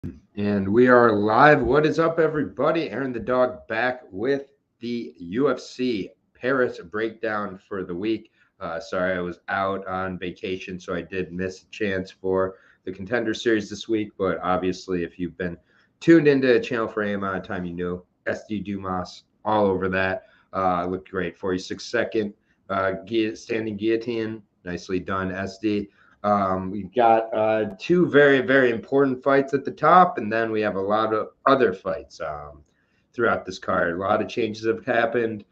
And we are live. What is up, everybody? Aaron the Dog back with the UFC Paris breakdown for the week. Sorry, I was out on vacation, so I did miss a chance for the Contender Series this week. But obviously, if you've been tuned into a channel for any amount of time, you know SD Dumas all over that. Looked great. 46-second standing guillotine. Nicely done, SD. We've got two very, very important fights at the top, and then we have a lot of other fights throughout this card. A lot of changes have happened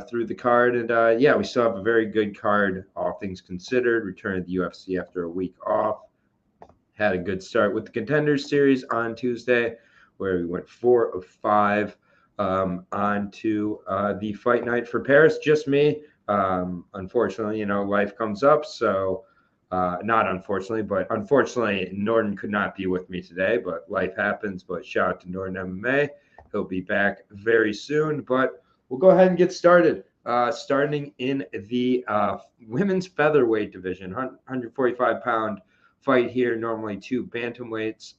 through the card, and yeah, we still have a very good card, all things considered. Returned to the UFC after a week off. Had a good start with the Contenders Series on Tuesday, where we went 4 of 5 on to the fight night for Paris. Just me. Unfortunately, life comes up, so not unfortunately, but unfortunately, Norton could not be with me today, but life happens. But shout out to Norton MMA. He'll be back very soon, but we'll go ahead and get started. Starting in the women's featherweight division, 145-pound fight here. Normally two bantamweights.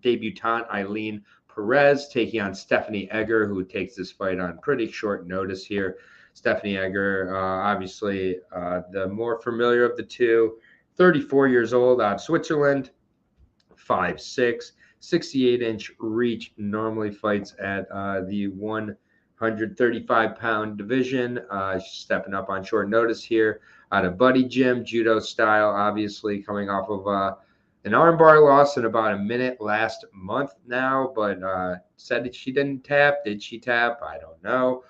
Debutante Eileen Perez taking on Stephanie Eger, who takes this fight on pretty short notice here. Stephanie Eger, obviously the more familiar of the two, 34 years old, out of Switzerland, 5'6", 68-inch reach, normally fights at the 135-pound division. Stepping up on short notice here out of Buddy Gym, judo style, obviously coming off of an armbar loss in about a minute last month now, but said that she didn't tap. Did she tap? I don't know.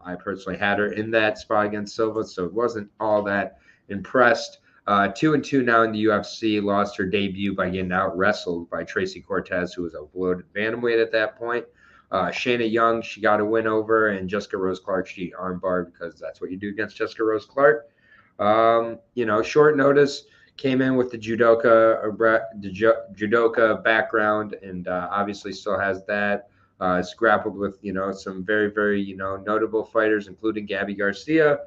I personally had her in that spot against Silva, so it wasn't all that impressed. 2-2 now in the UFC. Lost her debut by getting out wrestled by Tracy Cortez, who was a bloated bantamweight at that point. Shayna Young, she got a win over, and Jessica Rose Clark, she armbarred because that's what you do against Jessica Rose Clark. Short notice. Came in with the judoka background, and obviously still has that. It's grappled with some very, very notable fighters, including Gabby Garcia.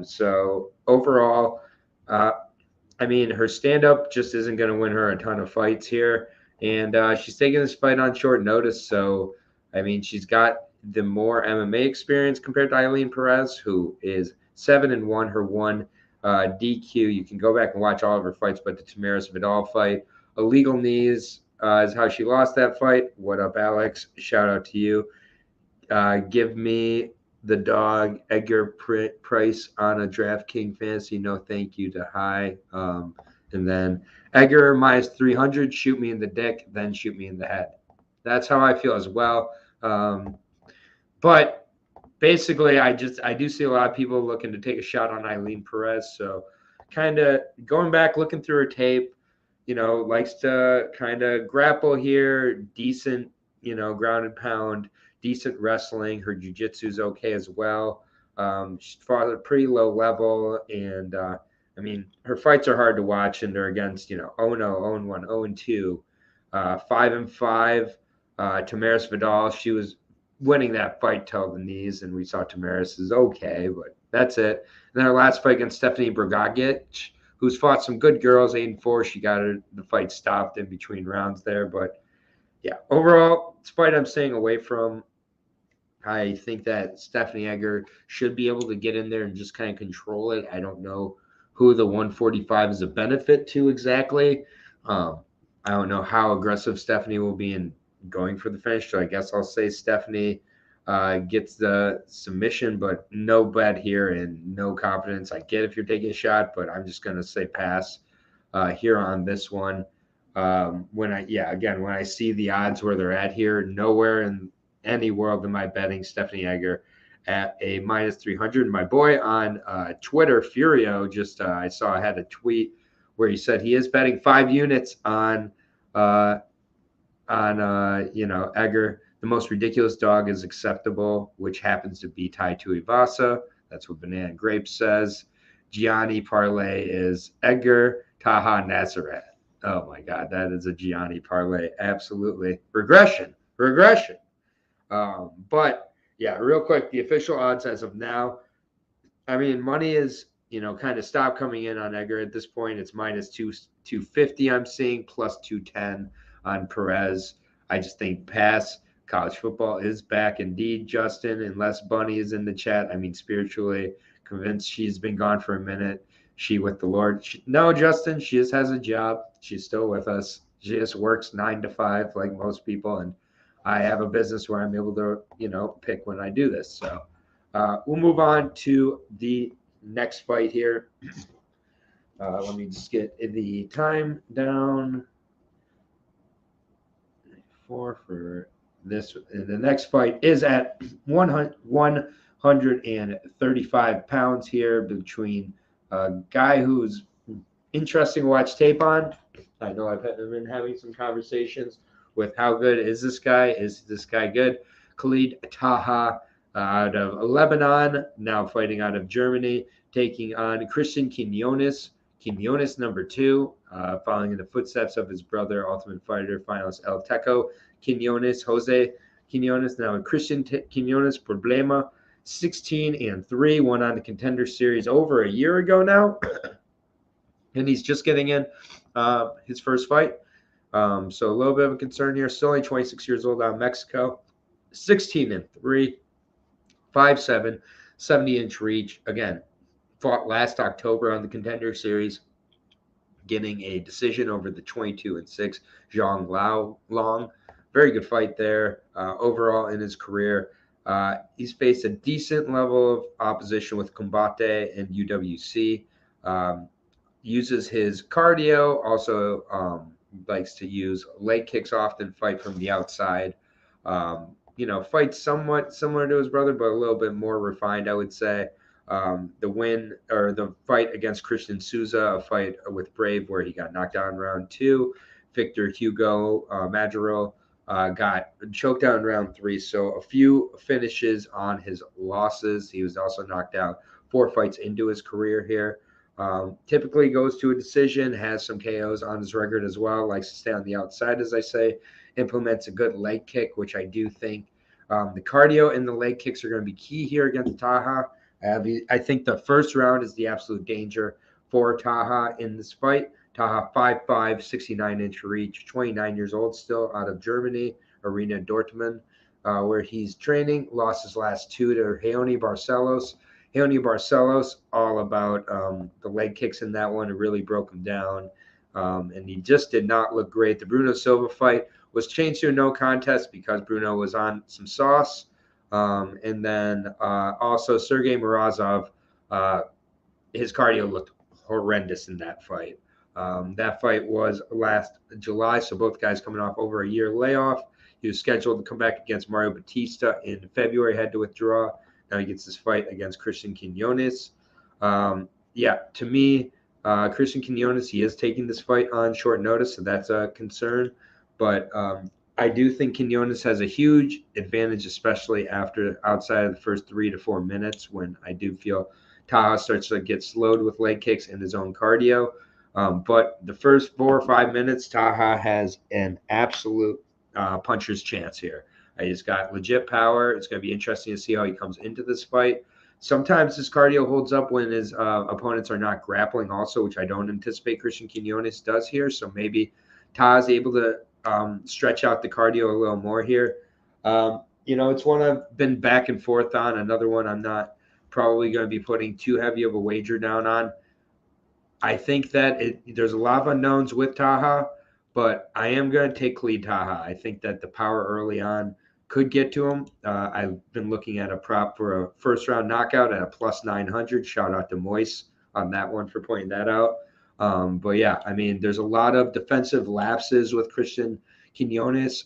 So overall, her stand-up just isn't going to win her a ton of fights here, and she's taking this fight on short notice. So she's got the more MMA experience compared to Eileen Perez, who is 7-1. Her one DQ. You can go back and watch all of her fights, but the Tamaris Vidal fight, illegal knees is how she lost that fight. What up, Alex? Shout out to you. Give me the dog Edgar Price on a DraftKings fantasy. No, thank you to High. And then Edgar minus 300. Shoot me in the dick, then shoot me in the head. That's how I feel as well. But basically, I do see a lot of people looking to take a shot on Eileen Perez. So kind of going back, looking through her tape, likes to kind of grapple here, decent, ground and pound, decent wrestling. Her jiu-jitsu is okay as well. She's fought at a pretty low level, and her fights are hard to watch, and they're against 0-0, 0-1, 0-2, 5-5. Tamaris Vidal, she was winning that fight till the knees, and we saw Tamaris is okay, but that's it. And then our last fight against Stephanie Bragagic, who's fought some good girls, 8-4. She got the fight stopped in between rounds there, but yeah, overall, it's a fight I'm staying away from. I think that Stephanie Eger should be able to get in there and just kind of control it. I don't know who the 145 is a benefit to exactly. I don't know how aggressive Stephanie will be in going for the finish, so I guess I'll say Stephanie gets the submission, but no bet here and no confidence. I get if you're taking a shot, but I'm just going to say pass here on this one. When I see the odds where they're at here, nowhere in any world am I betting Stephanie Eger at a minus 300. My boy on Twitter, Furio, I saw had a tweet where he said he is betting 5 units on Eger. The most ridiculous dog is acceptable, which happens to be Tai Tuivasa. That's what Banana Grape says. Gianni parlay is Eger, Taha, Nazareth. Oh my God, that is a Gianni parlay. Absolutely. Regression. But yeah, real quick, the official odds as of now, money is, kind of stopped coming in on Eger at this point. It's minus 250 I'm seeing, plus 210 on Perez. I just think pass. College football is back indeed, Justin, unless Bunny is in the chat. I mean, spiritually convinced she's been gone for a minute. She with the Lord. No, Justin, she just has a job. She's still with us. She just works 9 to 5 like most people. And I have a business where I'm able to, pick when I do this. So we'll move on to the next fight here. Let me just get the time down for this. The next fight is at 135 pounds here between a guy who's interesting to watch tape on. I know I've been having some conversations with how good is this guy? Is this guy good? Khalid Taha out of Lebanon, now fighting out of Germany, taking on Christian Queiroz. Queiroz, number 2, following in the footsteps of his brother, Ultimate Fighter finalist El Teco Queiroz, Jose Queiroz. Now Christian Queiroz Problema, 16-3, won on the Contender Series over a year ago now, and he's just getting in his first fight. So a little bit of a concern here. Still only 26 years old out of Mexico, 16-3, 5'7", 70-inch reach. Again, fought last October on the Contender Series, getting a decision over the 22-6 Zhang Long. Very good fight there overall in his career. He's faced a decent level of opposition with Combate and UWC. Uses his cardio, also likes to use leg kicks often, fight from the outside. Fights somewhat similar to his brother, but a little bit more refined, I would say. The fight against Christian Souza, a fight with Brave where he got knocked out in round 2. Victor Hugo Madrigal got choked out in round 3. So a few finishes on his losses. He was also knocked out 4 fights into his career here. Typically goes to a decision, has some KOs on his record as well, likes to stay on the outside, as I say, implements a good leg kick, which I do think the cardio and the leg kicks are going to be key here against Taha. I think the first round is the absolute danger for Taha in this fight. Taha, 5'5", 69-inch reach, 29 years old still, out of Germany, Arena Dortmund, where he's training. Lost his last 2 to Heoni Barcelos. Heoni Barcelos, all about the leg kicks in that one. It really broke him down, and he just did not look great. The Bruno Silva fight was changed to a no contest because Bruno was on some sauce. And then also Sergey Morozov, his cardio looked horrendous in that fight. That fight was last July, so both guys coming off over a year layoff. He was scheduled to come back against Mario Batista in February, had to withdraw. Now he gets this fight against Christian Queiroz. To me, Christian Queiroz, he is taking this fight on short notice, so that's a concern. But I do think Queiroz has a huge advantage, especially outside of the first 3 to 4 minutes, when I do feel Taha starts to get slowed with leg kicks and his own cardio. But the first 4 or 5 minutes, Taha has an absolute puncher's chance here. He's got legit power. It's going to be interesting to see how he comes into this fight. Sometimes his cardio holds up when his opponents are not grappling also, which I don't anticipate Christian Queiroz does here. So maybe Taha's able to stretch out the cardio a little more here. It's one I've been back and forth on. Another one I'm not probably going to be putting too heavy of a wager down on. I think that there's a lot of unknowns with Taha, but I am going to take Khalid Taha. I think that the power early on could get to him. I've been looking at a prop for a first-round knockout at a plus 900. Shout out to Moise on that one for pointing that out. There's a lot of defensive lapses with Christian Queiroz.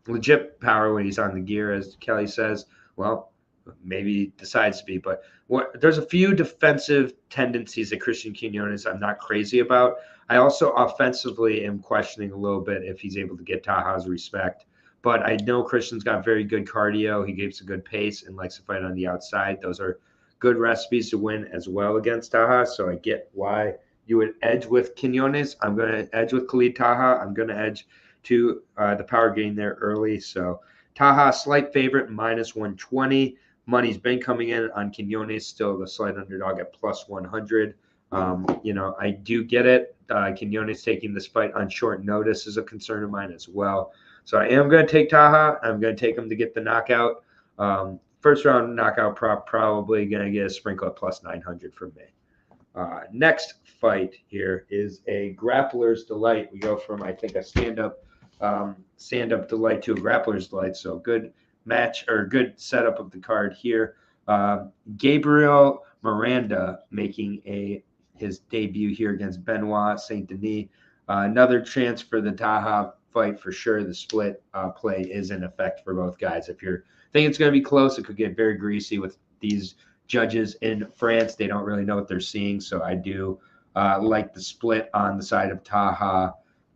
Legit power when he's on the gear, as Kelly says. Well, maybe decides to be. But there's a few defensive tendencies that Christian Queiroz I'm not crazy about. I also offensively am questioning a little bit if he's able to get Taha's respect. But I know Christian's got very good cardio. He gives a good pace and likes to fight on the outside. Those are good recipes to win as well against Taha. So I get why you would edge with Queiroz. I'm going to edge with Khalid Taha. I'm going to edge to the power gain there early. So Taha, slight favorite, minus 120. Money's been coming in on Queiroz, still the slight underdog at plus 100. I do get it. Queiroz taking this fight on short notice is a concern of mine as well. So I am going to take Taha. I'm going to take him to get the knockout. First round knockout prop, probably going to get a sprinkle at plus 900 from me. Next fight here is a grappler's delight. We go from, I think, a stand-up delight to a grappler's delight. So good match or good setup of the card here. Gabriel Miranda making his debut here against Benoit SaintDenis. Another chance for the Taha fight for sure. The split play is in effect for both guys. If you're thinking it's going to be close, it could get very greasy with these judges in France. They don't really know what they're seeing. So I do like the split on the side of Taha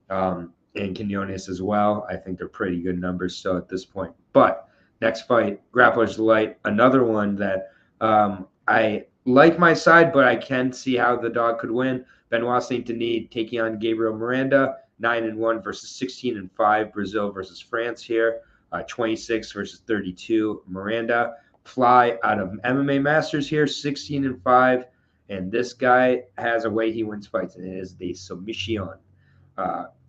and Queiroz as well. I think they're pretty good numbers still at this point. But next fight, Grappler's Delight, another one that I like my side, but I can see how the dog could win. Benoit SaintDenis taking on Gabriel Miranda, 9-1 versus 16-5. Brazil versus France here, 26 versus 32. Miranda fly out of MMA Masters here, 16-5. And this guy has a way he wins fights, and it is the submission.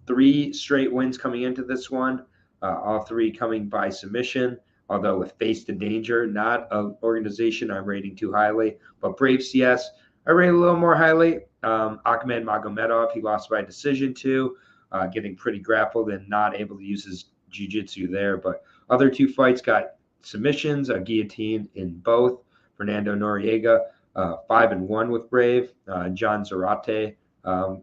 3 straight wins coming into this one, all 3 coming by submission. Although with Face to Danger, not an organization I'm rating too highly, but Brave CS, I rate a little more highly. Akhmed Magomedov, he lost by decision to, getting pretty grappled and not able to use his jiu-jitsu there. But other 2 fights got submissions, a guillotine in both. Fernando Noriega, 5-1 with Brave. John Zarate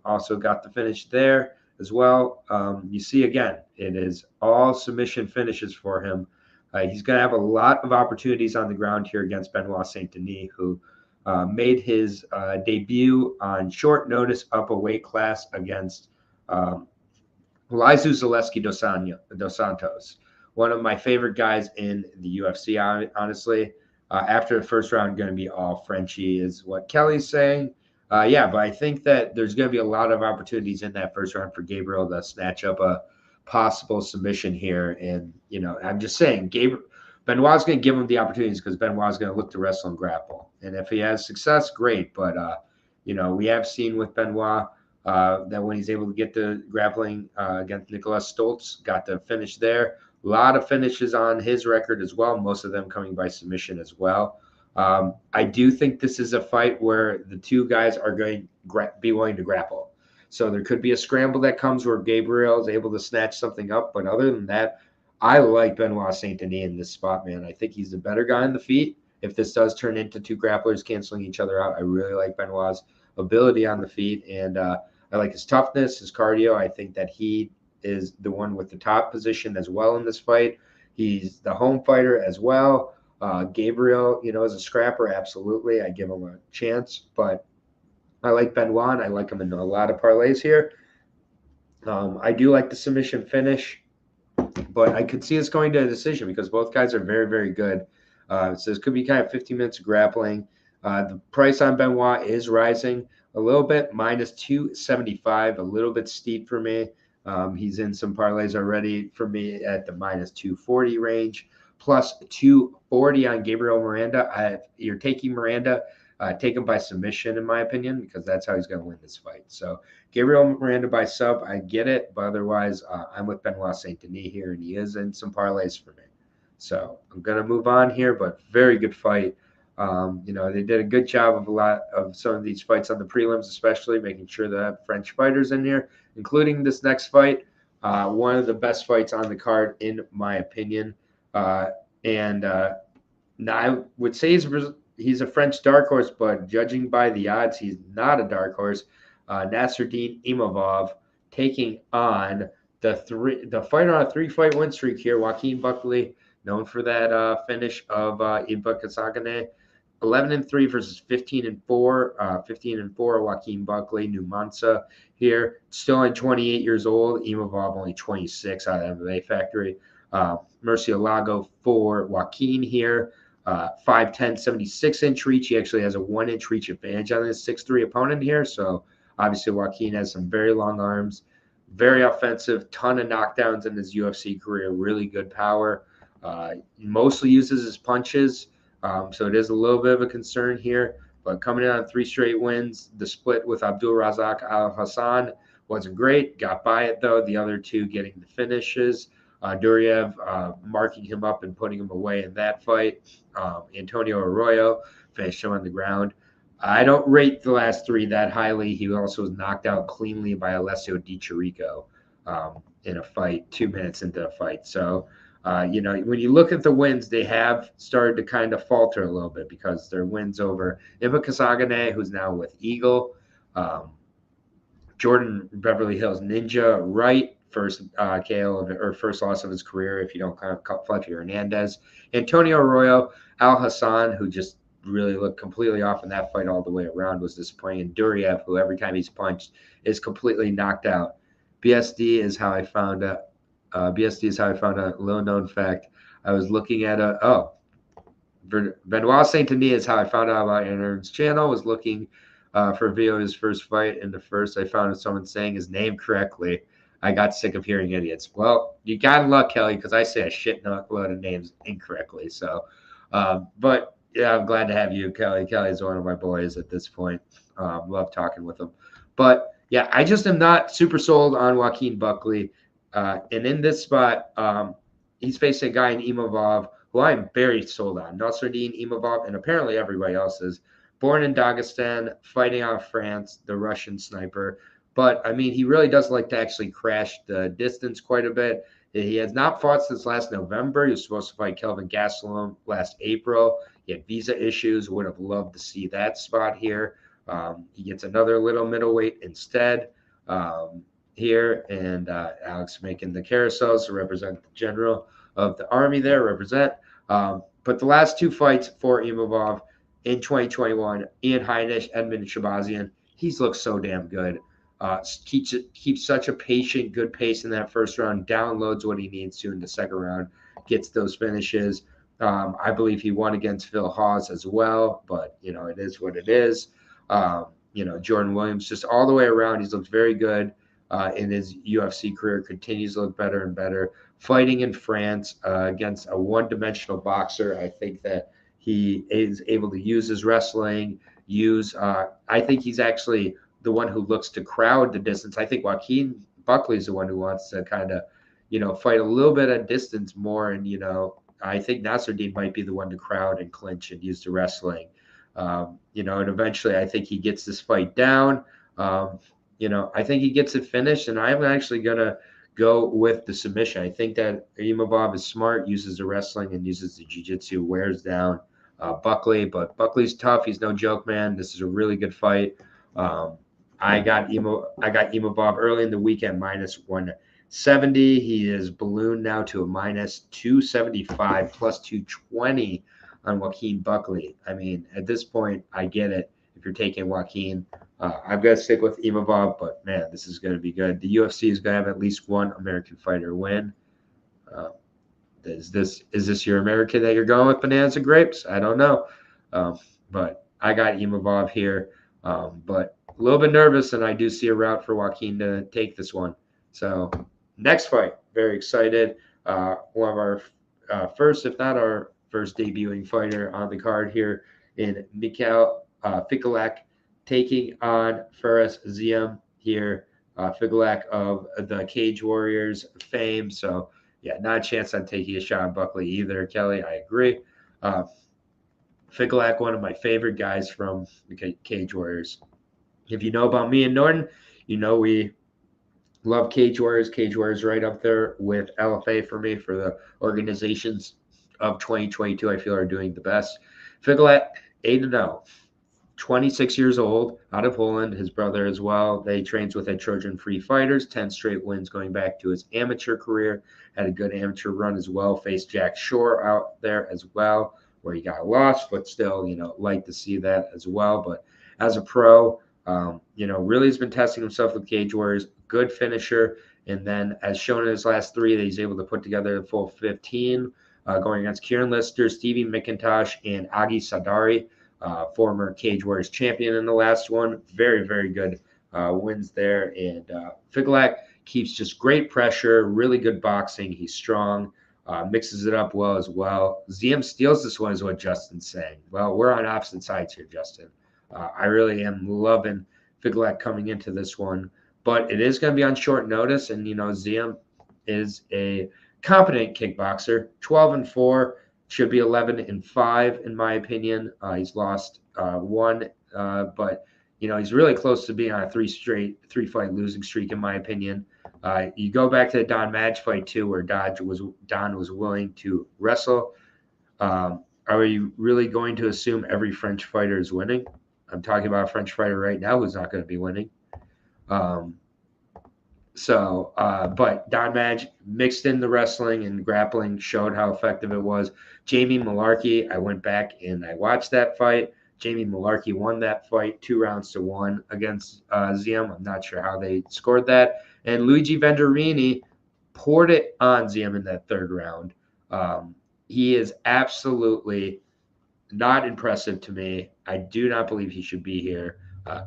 also got the finish there as well. You see, again, it is all submission finishes for him. He's going to have a lot of opportunities on the ground here against Benoit SaintDenis, who made his debut on short notice up a weight class against Lizu Zaleski dos Santos, one of my favorite guys in the UFC, honestly. After the first round, going to be all Frenchy is what Kelly's saying. But I think that there's going to be a lot of opportunities in that first round for Gabriel to snatch up a possible submission here. And, I'm just saying, Benoit's going to give him the opportunities because Benoit's going to look to wrestle and grapple. And if he has success, great. But, we have seen with Benoit that when he's able to get the grappling against Nicolas Stoltz, got the finish there. A lot of finishes on his record as well, most of them coming by submission as well. I do think this is a fight where the 2 guys are going to be willing to grapple. So there could be a scramble that comes where Gabriel is able to snatch something up. But other than that, I like Benoit SaintDenis in this spot, man. I think he's the better guy on the feet. If this does turn into 2 grapplers canceling each other out, I really like Benoit's ability on the feet. And I like his toughness, his cardio. I think that he is the one with the top position as well in this fight. He's the home fighter as well. Gabriel, as a scrapper, absolutely. I give him a chance. But I like Benoit. I like him in a lot of parlays here. I do like the submission finish, but I could see us going to a decision because both guys are very, very good. So this could be kind of 15 minutes of grappling. The price on Benoit is rising a little bit, minus 275, a little bit steep for me. He's in some parlays already for me at the minus 240 range, plus 240 on Gabriel Miranda. You're taking Miranda. Take him by submission, in my opinion, because that's how he's going to win this fight. So Gabriel Miranda by sub, I get it. But otherwise, I'm with Benoit SaintDenis here, and he is in some parlays for me. So I'm going to move on here, but very good fight. They did a good job of a lot of some of these fights on the prelims, especially making sure they have French fighters in here, including this next fight. One of the best fights on the card, in my opinion. Now I would say he's a French dark horse, but judging by the odds, he's not a dark horse. Nasruddin Imavov taking on the fighter on a 3-fight win streak here, Joaquin Buckley, known for that finish of Iba Kasagane. 11-3 versus 15-4. 15-4, Joaquin Buckley, New Mansa here. Still at 28 years old. Imavov only 26 out of MMA Factory. Murcielago for Joaquin here. 5'10", 76-inch reach. He actually has a 1-inch reach advantage on his 6'3" opponent here. So obviously Joaquin has some very long arms, very offensive, ton of knockdowns in his UFC career, really good power. He mostly uses his punches. So it is a little bit of a concern here. But coming in on 3 straight wins, the split with Abdul Razak Al Hassan wasn't great. Got by it, though. The other 2 getting the finishes. Duriev marking him up and putting him away in that fight. Antonio Arroyo finished him on the ground. I don't rate the last 3 that highly. He also was knocked out cleanly by Alessio Di Chirico in a fight, 2 minutes into the fight. So, when you look at the wins, they have started to kind of falter a little bit because their wins over Imma Kasagane, who's now with Eagle, Jordan Beverly Hills Ninja Wright, first KO or first loss of his career if you don't count Fletcher Hernandez, Antonio Arroyo, Al Hassan, who just really looked completely off in that fight all the way around, was disappointing, and Duriev, who every time he's punched is completely knocked out. BSD is how I found out. Little known fact. I was looking at Benoit SaintDenis is how I found out about Aaron's channel. Was looking for a video of his first fight, and the first I found someone saying his name correctly. I got sick of hearing idiots. Well, you got luck, Kelly, because I say a shit load of names incorrectly. So, but yeah, I'm glad to have you, Kelly. Kelly's one of my boys at this point. Love talking with him. But yeah, I just am not super sold on Joaquin Buckley. And in this spot, he's facing a guy in Imavov who I'm very sold on. Nasruddin Imavov, and apparently everybody else is. Born in Dagestan, fighting out of France, the Russian sniper. But, I mean, he really does like to actually crash the distance quite a bit. He has not fought since last November. He was supposed to fight Kelvin Gastelum last April. He had visa issues. Would have loved to see that spot here. He gets another little middleweight instead here. And Alex making the carousels to represent the general of the army there, but the last 2 fights for Imavov in 2021, Ian Heinisch, Edmund Shabazian, he's looked so damn good. Keeps such a patient, good pace in that first round, downloads what he needs to in the second round, gets those finishes. I believe he won against Phil Hawes as well, but, it is what it is. Jordan Williams, just all the way around, he's looked very good in his UFC career, continues to look better and better. Fighting in France against a one-dimensional boxer, I think that he is able to use his wrestling, I think he's actually the one who looks to crowd the distance. I think Joaquin Buckley is the one who wants to kind of, fight a little bit at distance more. And, I think Nasruddin might be the one to crowd and clinch and use the wrestling. And eventually I think he gets this fight down. I think he gets it finished, and I'm actually going to go with the submission. I think that Imavov is smart, uses the wrestling and uses the jiu-jitsu, wears down Buckley, but Buckley's tough. He's no joke, man. This is a really good fight. I got Imavov early in the weekend minus 170. He is ballooned now to a minus 275 plus 220 on Joaquin Buckley. I mean, at this point, I get it. If you're taking Joaquin, I'm going to stick with Imavov, but man, this is going to be good. The UFC is going to have at least one American fighter win. Is this your American that you're going with, bananas and grapes? I don't know. But I got Imavov here. But a little bit nervous, and I do see a route for Joaquin to take this one. So next fight, very excited. One of our first, if not our first debuting fighter on the card here in Mikhail Figalac, taking on Fares Ziam here. Figalac of the Cage Warriors fame. So, yeah, not a chance on taking a shot on Buckley either, Kelly. I agree. Figalac, one of my favorite guys from the Cage Warriors. If you know about me and Norton, we love Cage Warriors. Cage Warriors right up there with LFA for me for the organizations of 2022 I feel are doing the best. Figalac, 8-0. 26 years old, out of Poland, his brother as well. They trains with a Trojan Free Fighters, 10 straight wins going back to his amateur career. Had a good amateur run as well. Faced Jack Shore out there as well, where he got lost, but still, like to see that as well. But as a pro, really has been testing himself with Cage Warriors. Good finisher. And then as shown in his last 3, that he's able to put together the full 15, going against Kieran Lister, Stevie McIntosh, and Agi Sadari. Former Cage Warriors champion in the last one. Very, very good wins there. And Figalac keeps just great pressure, really good boxing. He's strong, mixes it up well as well. Ziam steals this one is what Justin's saying. Well, we're on opposite sides here, Justin. I really am loving Figalac coming into this one, but it is going to be on short notice. And, Ziem is a competent kickboxer, 12-4, should be 11-5 in my opinion. He's lost one, but he's really close to being on a three-fight losing streak in my opinion. You go back to the Don Madge fight too, where Don was willing to wrestle. Are you really going to assume every French fighter is winning? I'm talking about a French fighter right now who's not going to be winning. But Don Madge mixed in the wrestling and grappling, showed how effective it was. Jamie Malarkey, I went back and I watched that fight. Jamie Malarkey won that fight 2-1 against Ziem. I'm not sure how they scored that. And Luigi Venturini poured it on Ziem in that third round. He is absolutely not impressive to me. I do not believe he should be here.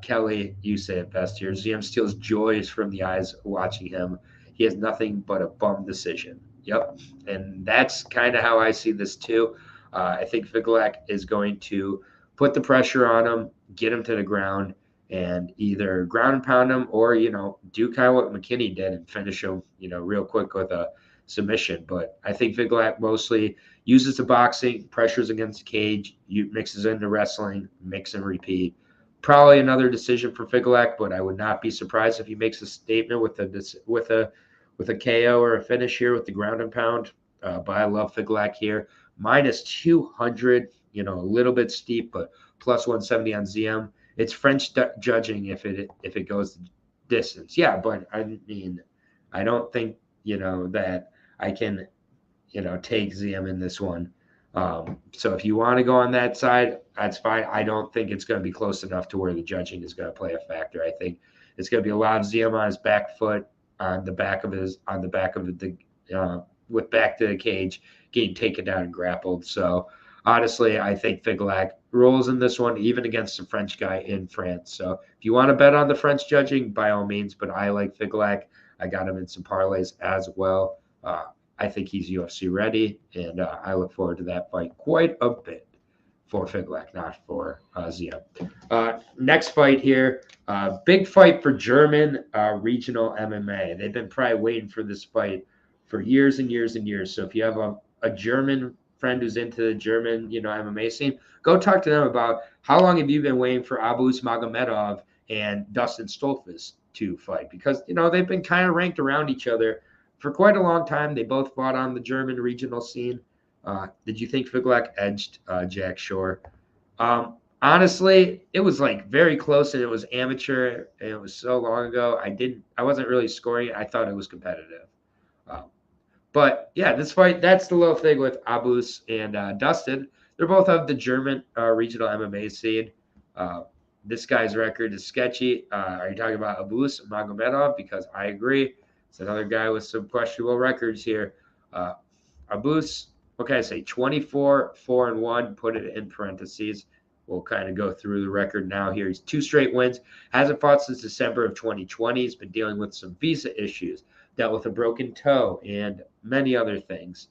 Kelly, you say it best here. Ziem steals joys from the eyes watching him. He has nothing but a bum decision. Yep. And that's kind of how I see this too. I think Figalac is going to put the pressure on him, get him to the ground, and either ground and pound him or, do kind of what McKinney did and finish him, real quick with a submission. But I think Figalac mostly uses the boxing, pressures against the cage, mixes into wrestling, mix and repeat. Probably another decision for Figalac, but I would not be surprised if he makes a statement with a KO or a finish here with the ground and pound. But I love Figalac here. Minus 200, a little bit steep, but plus 170 on Ziem. It's French judging if it goes the distance. Yeah, but I mean, I don't think that I can take Ziem in this one. So if you want to go on that side, that's fine. I don't think it's going to be close enough to where the judging is going to play a factor. I think it's going to be a lot of Ziem on his back foot, with back to the cage, getting taken down and grappled. So honestly, I think Figalac rolls in this one, even against the French guy in France. So if you want to bet on the French judging, by all means, but I like Figalac. I got him in some parlays as well. I think he's UFC ready, and I look forward to that fight quite a bit for Figalac, not for Ziem. Next fight here, big fight for German regional MMA. They've been probably waiting for this fight for years and years and years. So if you have a German friend who's into the German, MMA scene, go talk to them about how long have you been waiting for Abus Magomedov and Dustin Stoltzfus to fight, because they've been kind of ranked around each other for quite a long time. They both fought on the German regional scene. Did you think Figalac edged Jack Shore? Honestly, it was very close, and it was amateur, and it was so long ago. I wasn't really scoring it. I thought it was competitive. But yeah, this fight, that's the little thing with Abus and Dustin. They're both of the German regional MMA scene. This guy's record is sketchy. Are you talking about Abus Magomedov? Because I agree. It's another guy with some questionable records here. Abus, what can I say? 24-4-1. Put it in parentheses. We'll kind of go through the record now here. He's 2 straight wins. Hasn't fought since December of 2020. He's been dealing with some visa issues. Dealt with a broken toe and many other things.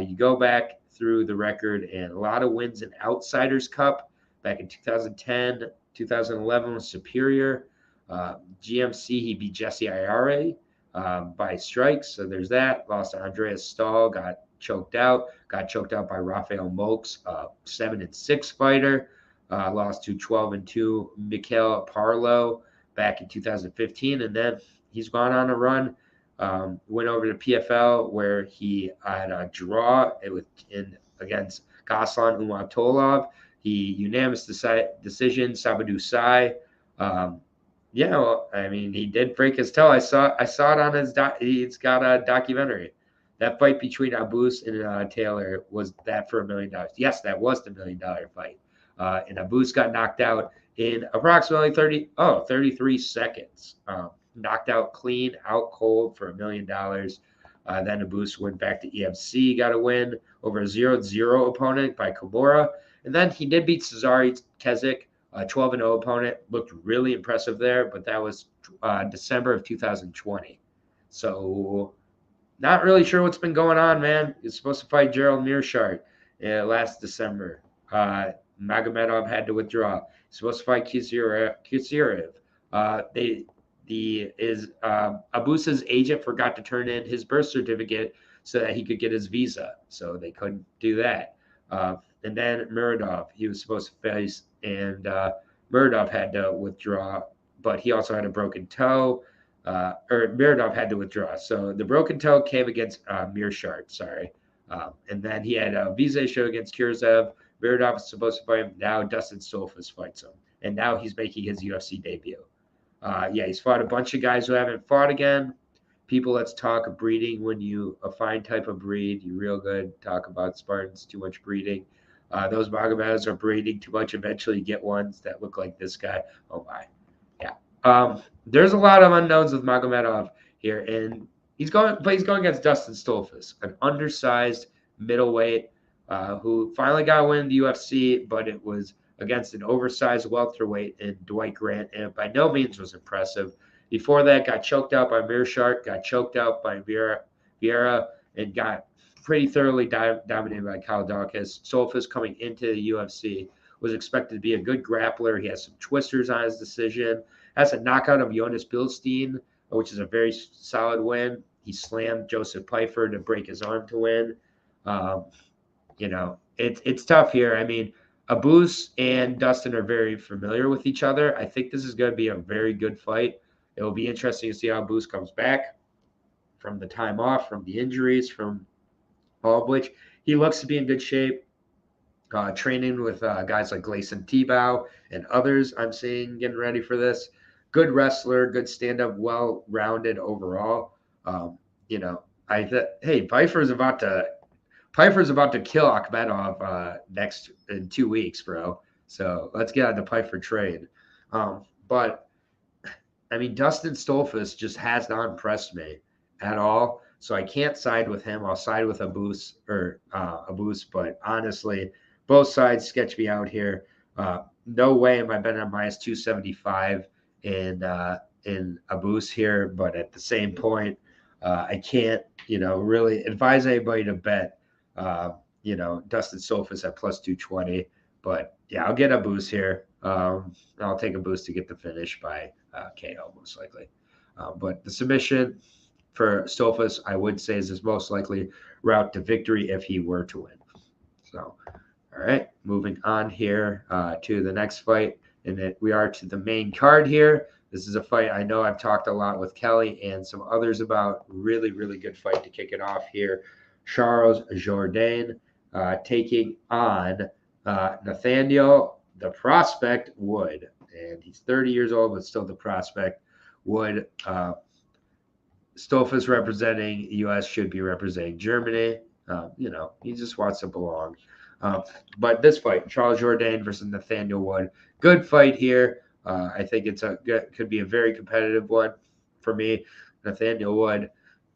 You go back through the record, and a lot of wins in Outsiders Cup back in 2010, 2011 was Superior. GMC, he beat Jesse Ayare by strikes. So there's that. Lost to Andreas Stahl, got choked out by Rafael Mokes, 7-6 fighter. Lost to 12-2 Mikel Parlo back in 2015. And then he's gone on a run. Went over to PFL where he had a draw against Ghassan Umatolov. He unanimous decision, Sabadou Sai. He did break his toe. I saw it on his he's got a documentary. That fight between Abus and Taylor was that for $1 million. Yes, that was the $1 million fight. And Abus got knocked out in approximately 33 seconds. Knocked out clean, out cold for $1 million. Then Abus went back to EFC, got a win over a 0-0 opponent by Kimura. And then he did beat Cezary Kezik, a 12-0 opponent. Looked really impressive there, but that was December of 2020. So not really sure what's been going on, man. He's supposed to fight Gerald Meerschaert last December. Magomedov had to withdraw. He's supposed to fight Kusirev. Abus's agent forgot to turn in his birth certificate so that he could get his visa. So they couldn't do that. And then Muradov, he was supposed to face, and Muradov had to withdraw, but he also had a broken toe. Or Muradov had to withdraw. So the broken toe came against Mearshart, sorry. And then he had a visa issue against Kurzhev. Muradov was supposed to fight him. Now Dustin Stolfus fights him. And now he's making his UFC debut. He's fought a bunch of guys who haven't fought again. People, let's talk breeding. When you a fine type of breed, you real good. Talk about Spartans, too much breeding. Those Magomedovs are breeding too much. Eventually, you get ones that look like this guy. Oh my, yeah. There's a lot of unknowns with Magomedov here, and he's going against Dustin Stolfus, an undersized middleweight who finally got a win in the UFC, but it was against an oversized welterweight in Dwight Grant, and it by no means was impressive. Before that, got choked out by Mearshart, got choked out by Vieira, and got pretty thoroughly dominated by Khalid. Stolfus coming into the UFC was expected to be a good grappler. He has some twisters on his decision. Has a knockout of Jonas Bilstein, which is a very solid win. He slammed Joseph Pfeiffer to break his arm to win. It's tough here. I mean, Abus and Dustin are very familiar with each other. I think this is going to be a very good fight. It will be interesting to see how Abus comes back from the time off, from the injuries, from all of which he looks to be in good shape. Training with guys like Gleison Tebow and others I'm seeing getting ready for this. Good wrestler, good stand-up, well-rounded overall. Pfeiffer's about to kill Akhmedov next in 2 weeks, bro. So let's get on the Pfeiffer trade. But I mean, Dustin Stolfus just has not impressed me at all. So I can't side with him. I'll side with Abus. But honestly, both sides sketch me out here. No way am I betting on minus 275 in Abus here. But at the same point, I can't, really advise anybody to bet, Dustin Stolfus at plus 220. But yeah, I'll get Abus here. I'll take Abus to get the finish by KO most likely. But the submission for Stolfus, I would say, is his most likely route to victory if he were to win. So, all right, moving on here to the next fight, and we are to the main card here. This is a fight I know I've talked a lot with Kelly and some others about. Really, really good fight to kick it off here. Charles Jourdain taking on Nathaniel, the prospect, Wood. And he's 30 years old, but still the prospect. Wood, Stolfus representing U.S. should be representing Germany. He just wants to belong. But this fight, Charles Jourdain versus Nathaniel Wood, good fight here. I think could be a very competitive one for me. Nathaniel Wood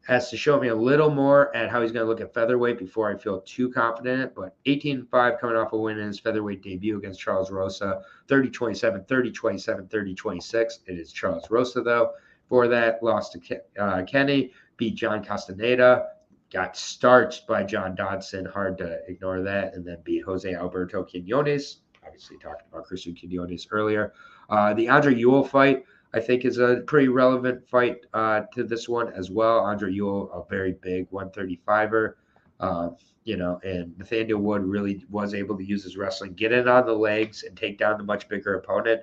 has to show me a little more at how he's going to look at featherweight before I feel too confident in it. But 18-5 coming off a win in his featherweight debut against Charles Rosa. 30-27, 30-27, 30-26. It is Charles Rosa, though. For that, lost to Kenny, beat John Castaneda, got starched by John Dodson. Hard to ignore that. And then beat Jose Alberto Quinones. Obviously talked about Christian Quinones earlier. The Andre Ewell fight, I think, is a pretty relevant fight to this one as well. Andre Ewell, a very big 135er, and Nathaniel Wood really was able to use his wrestling, get in on the legs, and take down the much bigger opponent.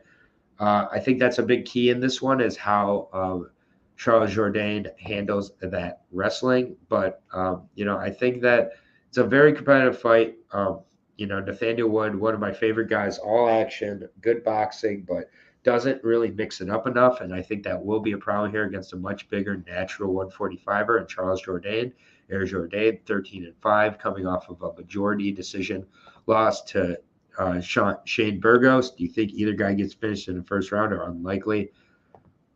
I think that's a big key in this one is how Charles Jourdain handles that wrestling. But, I think that it's a very competitive fight. Nathaniel Wood, one of my favorite guys, all action, good boxing, but doesn't really mix it up enough. And I think that will be a problem here against a much bigger natural 145er and Charles Jourdain. Jourdain, 13-5, coming off of a majority decision loss to Shane Burgos. Do you think either guy gets finished in the first round or unlikely?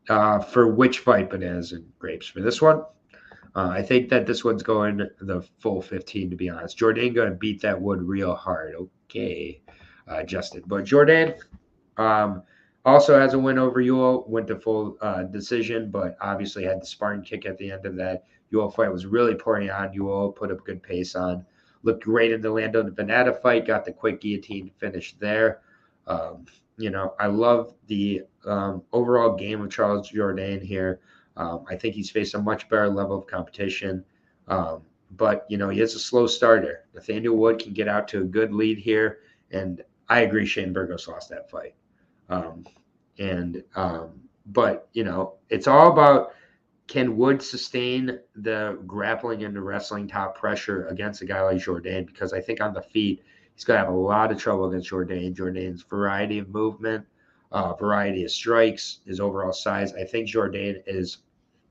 For which fight, bananas and grapes? For this one, I think that this one's going the full 15, to be honest. Jourdain going to beat that Wood real hard. Okay, Justin. But Jourdain also has a win over Ewell, went to full decision, but obviously had the sparring kick at the end of that. Ewell fight was really pouring on. Ewell put up good pace on Looked great in the Lando Venata fight, got the quick guillotine finish there. I love the overall game of Charles Jourdain here. I think he's faced a much better level of competition. But he is a slow starter. Nathaniel Wood can get out to a good lead here. And I agree Shane Burgos lost that fight. But it's all about, can Wood sustain the grappling and the wrestling top pressure against a guy like Jourdain? Because I think on the feet, he's going to have a lot of trouble against Jourdain. Jourdain's variety of movement, variety of strikes, his overall size. I think Jourdain is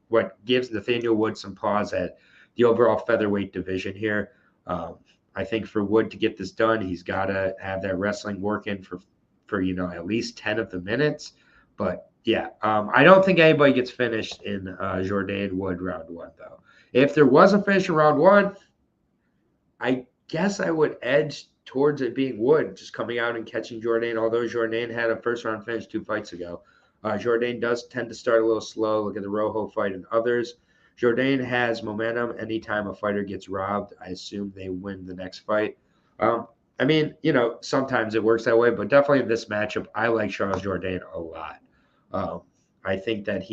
what gives Nathaniel Wood some pause at the overall featherweight division here. I think for Wood to get this done, he's got to have that wrestling working for at least 10 of the minutes. But yeah, I don't think anybody gets finished in Jourdain Wood round 1, though. If there was a finish in round 1, I guess I would edge towards it being Wood, just coming out and catching Jourdain, although Jourdain had a first-round finish 2 fights ago. Jourdain does tend to start a little slow. Look at the Rojo fight and others. Jourdain has momentum. Anytime a fighter gets robbed, I assume they win the next fight. Sometimes it works that way, but definitely in this matchup, I like Charles Jourdain a lot. I think that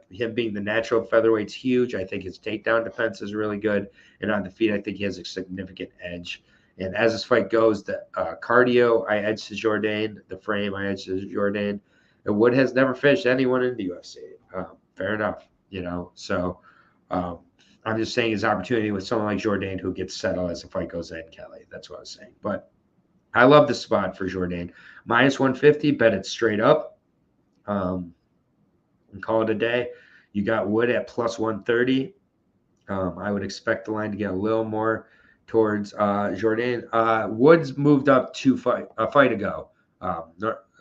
him being the natural featherweight's huge. I think his takedown defense is really good. And on the feet, I think he has a significant edge. And as this fight goes, the cardio, I edge to Jourdain. The frame, I edge to Jourdain. And Wood has never finished anyone in the UFC. Fair enough, So I'm just saying his opportunity with someone like Jourdain who gets settled as the fight goes in, Kelly. That's what I was saying. But I love the spot for Jourdain. Minus 150, bet it straight up. And call it a day. You got Wood at plus 130. I would expect the line to get a little more towards Jourdain. Wood's moved up a fight ago.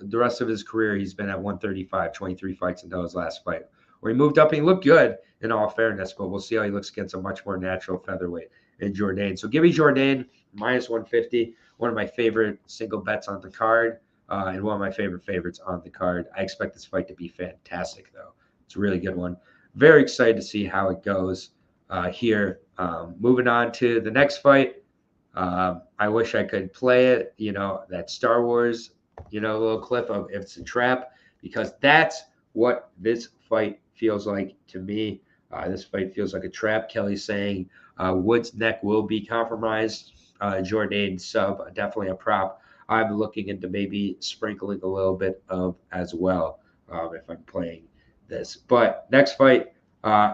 The rest of his career, he's been at 135, 23 fights until his last fight, where he moved up and he looked good in all fairness, but we'll see how he looks against a much more natural featherweight in Jourdain. So give me Jourdain, minus 150, one of my favorite single bets on the card, and one of my favorite favorites on the card. I expect this fight to be fantastic, though. It's a really good one. Very excited to see how it goes here. Moving on to the next fight. I wish I could play it, that Star Wars, little clip of if it's a trap, because that's what this fight feels like to me. This fight feels like a trap. Kelly's saying Wood's neck will be compromised. Jourdain sub, definitely a prop. I'm looking into maybe sprinkling a little bit of as well if I'm playing this. But next fight,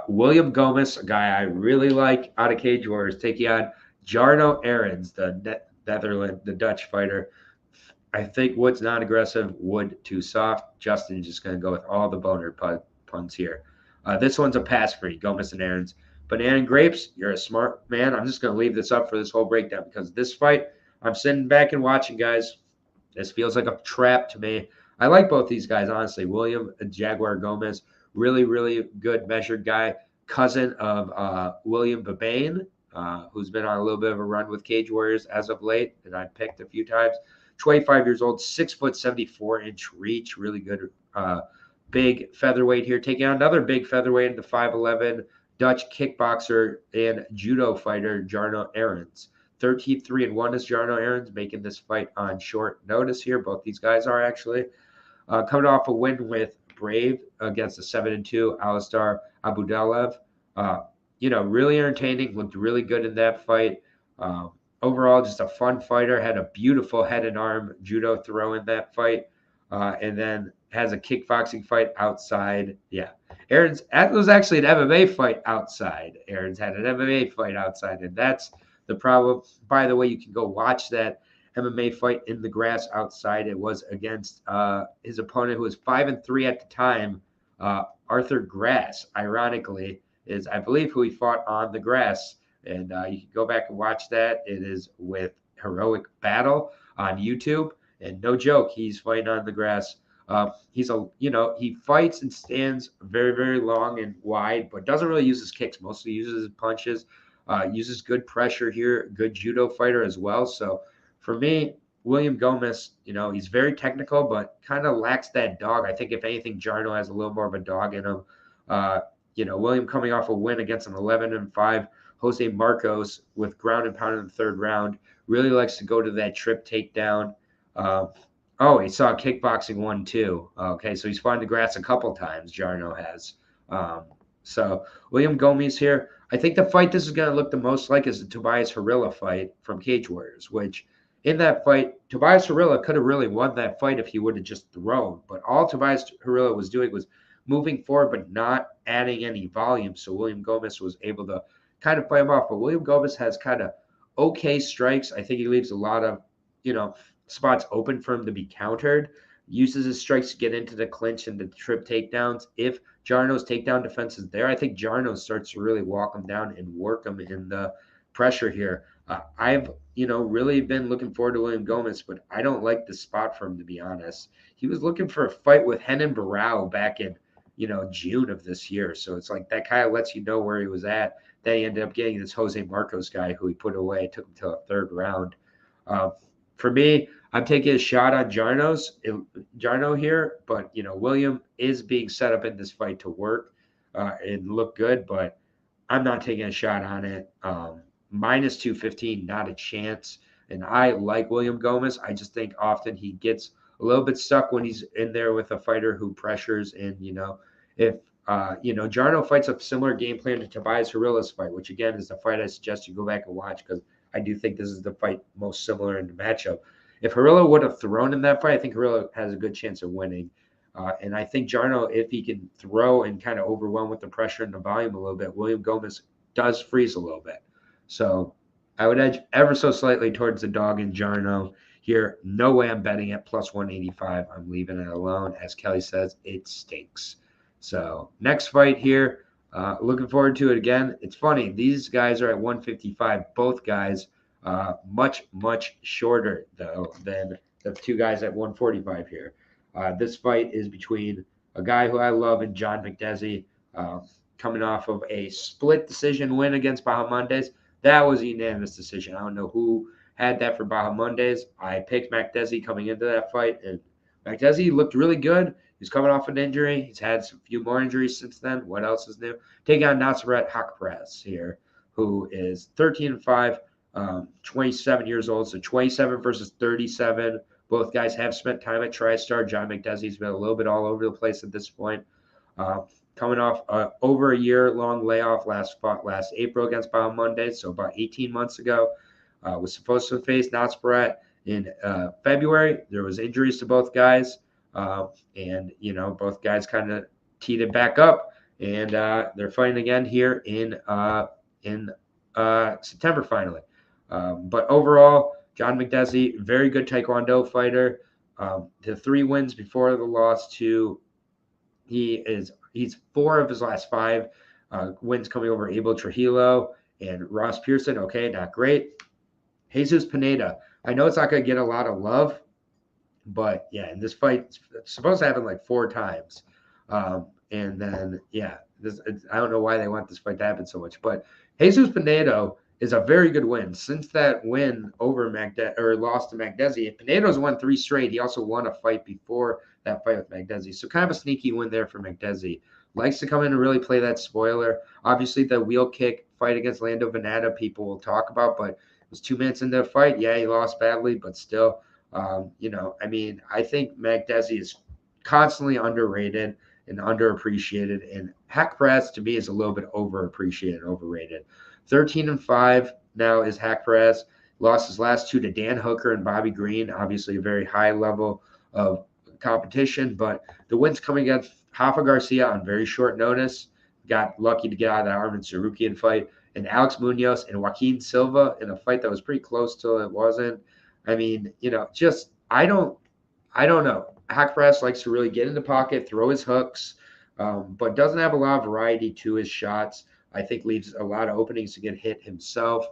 William Gomez, a guy I really like out of Cage Warriors, taking on Jarno Arons, the Dutch fighter. I think Wood's not aggressive. Wood too soft. Justin's just going to go with all the boner puns here. This one's a pass for me, Gomez and Arons. Banana and grapes, you're a smart man. I'm just going to leave this up for this whole breakdown because this fight, I'm sitting back and watching, guys. This feels like a trap to me. I like both these guys, honestly. William Jaguar Gomez, really, really good measured guy. Cousin of William Babane, who's been on a little bit of a run with Cage Warriors as of late, and I've picked a few times. 25 years old, 6 foot 74-inch reach, really good big featherweight here. Taking on another big featherweight, the 5'11" Dutch kickboxer and judo fighter, Jarno Arons. 13-3-1 is Jarno Arons, making this fight on short notice here. Both these guys are actually. Coming off a win with Brave against the 7-2 Alistar Abudalev. Really entertaining, looked really good in that fight. Overall, just a fun fighter, had a beautiful head and arm judo throw in that fight, and then has a kickboxing fight outside. Yeah. Arons, that was actually an MMA fight outside. Arons had an MMA fight outside, and that's the problem. By the way, you can go watch that MMA fight in the grass outside. It was against his opponent, who was 5-3 at the time, Arthur Grass, ironically, is, I believe, who he fought on the grass. And you can go back and watch that. It is with Heroic Battle on YouTube. And no joke, he's fighting on the grass. He fights and stands very, very long and wide, but doesn't really use his kicks. Mostly uses his punches, uses good pressure here, good judo fighter as well. So for me, William Gomez, he's very technical, but kind of lacks that dog. I think if anything, Jarno has a little more of a dog in him. William coming off a win against an 11-5 Jose Marcos with ground and pound in the third round. Really likes to go to that trip takedown. He saw kickboxing one too. Okay, so he's fought in the grass a couple times, Jarno has. So William Gomez here. I think the fight this is going to look the most like is the Tobias Harila fight from Cage Warriors, which in that fight, Tobias Harila could have really won that fight if he would have just thrown. But all Tobias Harila was doing was moving forward but not adding any volume. So William Gomez was able to kind of fight him off. But William Gomez has kind of okay strikes. I think he leaves a lot of, spots open for him to be countered. Uses his strikes to get into the clinch and the trip takedowns. If Jarno's takedown defense is there, I think Jarno starts to really walk him down and work him in the pressure here. I've, really been looking forward to William Gomez, but I don't like the spot for him, to be honest. He was looking for a fight with Renan Barão back in, June of this year. So it's like that kind of lets you know where he was at. Then he ended up getting this Jose Marcos guy who he put away. It took him to a third round. For me, I'm taking a shot on Jarno here, but William is being set up in this fight to work and look good, but I'm not taking a shot on it. Minus 215, not a chance. And I like William Gomez. I just think often he gets a little bit stuck when he's in there with a fighter who pressures. And if Jarno fights a similar game plan to Tobias Harila's fight, which again is the fight I suggest you go back and watch because I do think this is the fight most similar in the matchup. If Harila would have thrown in that fight, I think Harila has a good chance of winning. And I think Jarno, if he can throw and kind of overwhelm with the pressure and the volume a little bit, William Gomez does freeze a little bit. So I would edge ever so slightly towards the dog in Jarno here. No way I'm betting at plus 185. I'm leaving it alone. As Kelly says, it stinks. So next fight here. Looking forward to it again. It's funny. These guys are at 155. Both guys much, much shorter, though, than the two guys at 145 here. This fight is between a guy who I love and John McDessie, coming off of a split decision win against Bahamondes. That was a unanimous decision. I don't know who had that for Bahamondes. I picked McDessie coming into that fight, and McDessie looked really good. He's coming off an injury. He's had a few more injuries since then. What else is new? Taking on Nasrat Haqparast here, who is 13-5, 27 years old. So 27 versus 37. Both guys have spent time at TriStar. John McDessie's been a little bit all over the place at this point. Coming off over a year-long layoff last April against Bahamondes, so about 18 months ago. Was supposed to face Nasrat in February. There was injuries to both guys. And both guys kind of teed it back up, and they're fighting again here in September finally. But overall, John McDessie, very good Taekwondo fighter. The 3 wins before the loss to he's 4 of his last 5 wins coming over Abel Trujillo and Ross Pearson. Okay, not great. Jesus Pineda. I know it's not going to get a lot of love. But, yeah, in this fight, it's supposed to happen like 4 times. And then, I don't know why they want this fight to happen so much. But Jesus Pinedo is a very good win. Since that win over loss to McDessie, Pinedo's won 3 straight. He also won a fight before that fight with McDessie. So kind of a sneaky win there for McDessie. Likes to come in and really play that spoiler. Obviously, the wheel kick fight against Lando Venata people will talk about, but it was 2 minutes into the fight. Yeah, he lost badly, but still. I think McDessie is constantly underrated and underappreciated, and Haqparast to me is a little bit overappreciated, overrated. 13-5 now is Haqparast. Lost his last 2 to Dan Hooker and Bobby Green. Obviously, a very high level of competition, but the wins coming against Rafa Garcia on very short notice. Got lucky to get out of that Arman Tsarukyan fight, and Alex Munoz and Joaquin Silva in a fight that was pretty close till it wasn't. I mean, I don't know. Haqparast likes to really get in the pocket, throw his hooks, but doesn't have a lot of variety to his shots. I think leaves a lot of openings to get hit himself.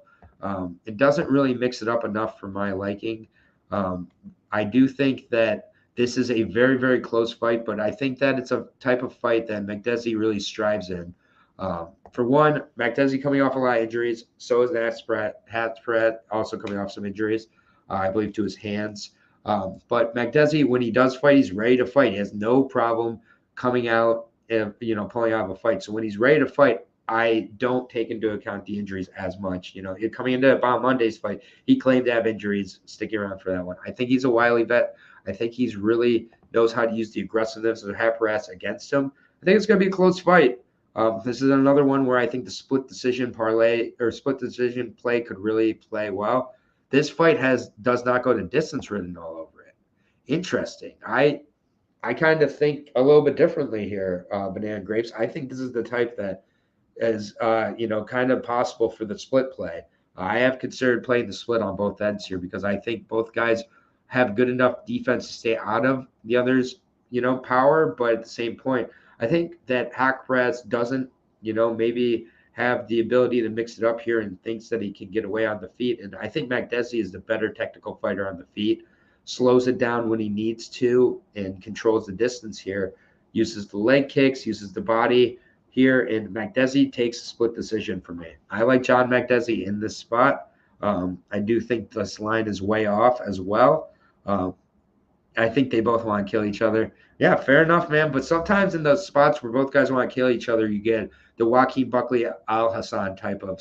It doesn't really mix it up enough for my liking. I do think that this is a very, very close fight, but I think that it's a type of fight that McDessie really strives in. For one, McDessie coming off a lot of injuries. So is Haqparast also coming off some injuries. I believe, to his hands. But McDessie, when he does fight, he's ready to fight. He has no problem coming out and, pulling out of a fight. So when he's ready to fight, I don't take into account the injuries as much. Coming into Bob Monday's fight, he claimed to have injuries, sticking around for that one. I think he's a wily vet. I think he's really knows how to use the aggressiveness of Perez against him. I think it's going to be a close fight. This is another one where I think the split decision parlay or split decision play could really play well. This fight does not go to distance written all over it. Interesting. I kind of think a little bit differently here, Banana Grapes. I think this is the type that is, kind of possible for the split play. I have considered playing the split on both ends here because I think both guys have good enough defense to stay out of the other's, power. But at the same point, I think that Perez doesn't, maybe have the ability to mix it up here and thinks that he can get away on the feet. And I think Makdessi is the better technical fighter on the feet, slows it down when he needs to, and controls the distance here, uses the leg kicks, uses the body here, and Makdessi takes a split decision for me. I like John Makdessi in this spot. I do think this line is way off as well. I think they both want to kill each other. Yeah, fair enough, man. But sometimes in those spots where both guys want to kill each other, you get the Joaquin Buckley Al Hassan type of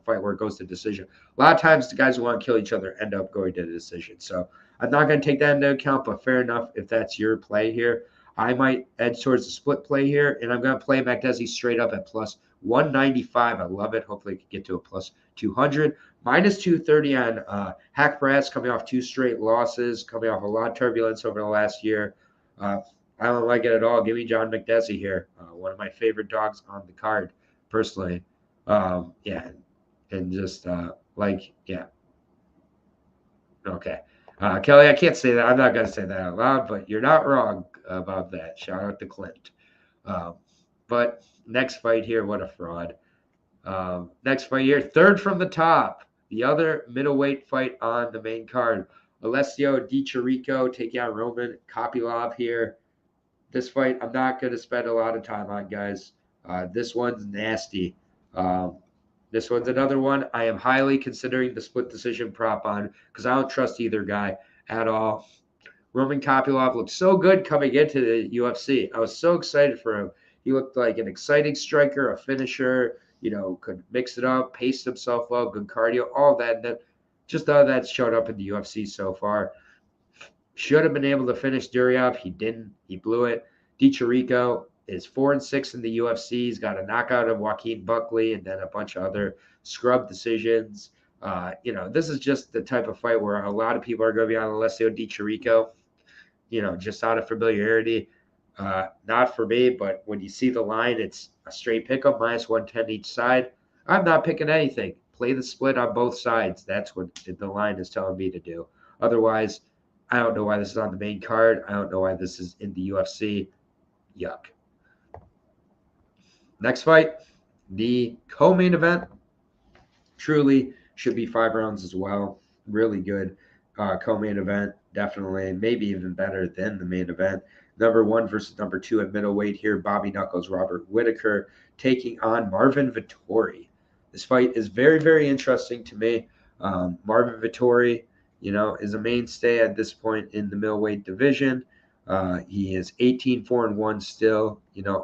fight where it goes to decision. A lot of times the guys who want to kill each other end up going to the decision. So I'm not going to take that into account, but fair enough if that's your play here. I might edge towards the split play here, and I'm going to play Makdessi straight up at plus 195. I love it. Hopefully, I can get to a plus 200. Minus 230 on Perez, coming off 2 straight losses, coming off a lot of turbulence over the last year. I don't like it at all. Give me John Makdessi here. One of my favorite dogs on the card, personally. Yeah, and just yeah. Okay. Kelly, I can't say that. I'm not going to say that out loud, but you're not wrong about that. Shout out to Clint. But next fight here, what a fraud. Next fight here, third from the top. The other middleweight fight on the main card. Alessio Di Chirico taking on Roman Kopylov here. This fight, I'm not going to spend a lot of time on, guys. This one's nasty. This one's another one I am highly considering the split decision prop on because I don't trust either guy at all. Roman Kopylov looked so good coming into the UFC. I was so excited for him. He looked like an exciting striker, a finisher, could mix it up, pace himself well, good cardio, all that. And just none of that's showed up in the UFC so far. Should have been able to finish Duryev. He didn't. He blew it. Di Chirico is 4-6 in the UFC. He's got a knockout of Joaquin Buckley and then a bunch of other scrub decisions. This is just the type of fight where a lot of people are going to be on Alessio Di Chirico, just out of familiarity. Not for me, but when you see the line, it's a straight pickup, minus 110 each side. I'm not picking anything. Play the split on both sides. That's what the line is telling me to do. Otherwise, I don't know why this is on the main card. I don't know why this is in the UFC. Yuck. Next fight, the co-main event. Truly should be 5 rounds as well. Really good co-main event. Definitely, maybe even better than the main event. Number 1 versus number 2 at middleweight here. Bobby Knuckles, Robert Whittaker taking on Marvin Vettori. This fight is very, very interesting to me. Marvin Vettori, is a mainstay at this point in the middleweight division. He is 18-4-1 still,